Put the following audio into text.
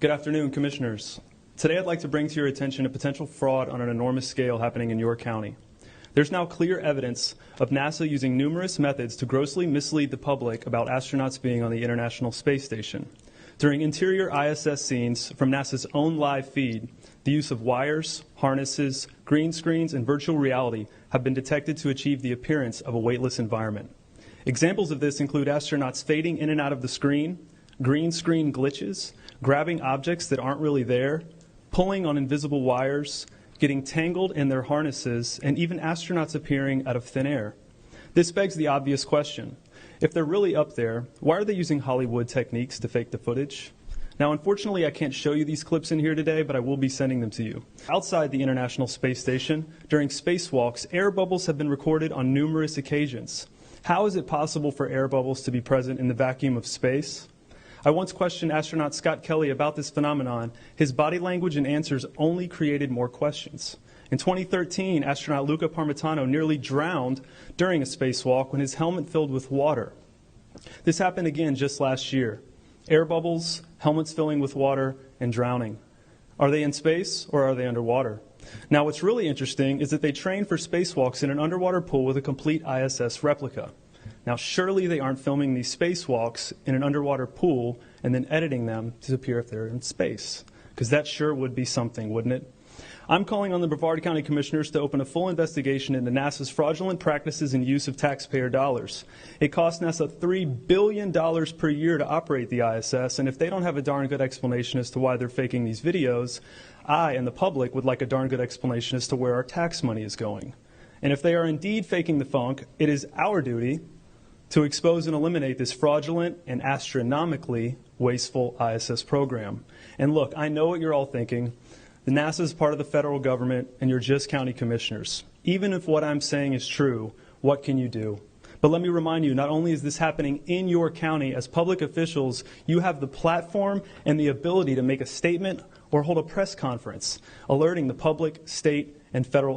Good afternoon, Commissioners. Today I'd like to bring to your attention a potential fraud on an enormous scale happening in your county. There's now clear evidence of NASA using numerous methods to grossly mislead the public about astronauts being on the International Space Station. During interior ISS scenes from NASA's own live feed, the use of wires, harnesses, green screens, and virtual reality have been detected to achieve the appearance of a weightless environment. Examples of this include astronauts fading in and out of the screen, green screen glitches, grabbing objects that aren't really there, pulling on invisible wires, getting tangled in their harnesses, and even astronauts appearing out of thin air. This begs the obvious question. If they're really up there, why are they using Hollywood techniques to fake the footage? Now, unfortunately, I can't show you these clips in here today, but I will be sending them to you. Outside the International Space Station, during spacewalks, air bubbles have been recorded on numerous occasions. How is it possible for air bubbles to be present in the vacuum of space? I once questioned astronaut Scott Kelly about this phenomenon. His body language and answers only created more questions. In 2013, astronaut Luca Parmitano nearly drowned during a spacewalk when his helmet filled with water. This happened again just last year. Air bubbles, helmets filling with water, and drowning. Are they in space or are they underwater? Now, what's really interesting is that they train for spacewalks in an underwater pool with a complete ISS replica. Now, surely they aren't filming these spacewalks in an underwater pool and then editing them to appear if they're in space, because that sure would be something, wouldn't it? I'm calling on the Brevard County Commissioners to open a full investigation into NASA's fraudulent practices and use of taxpayer dollars. It costs NASA $3 billion per year to operate the ISS, and if they don't have a darn good explanation as to why they're faking these videos, I and the public would like a darn good explanation as to where our tax money is going. And if they are indeed faking the funk, it is our duty to expose and eliminate this fraudulent and astronomically wasteful ISS program. And look, I know what you're all thinking. The NASA is part of the federal government, and you're just county commissioners. Even if what I'm saying is true, what can you do? But let me remind you, not only is this happening in your county, as public officials, you have the platform and the ability to make a statement or hold a press conference, alerting the public, state, and federal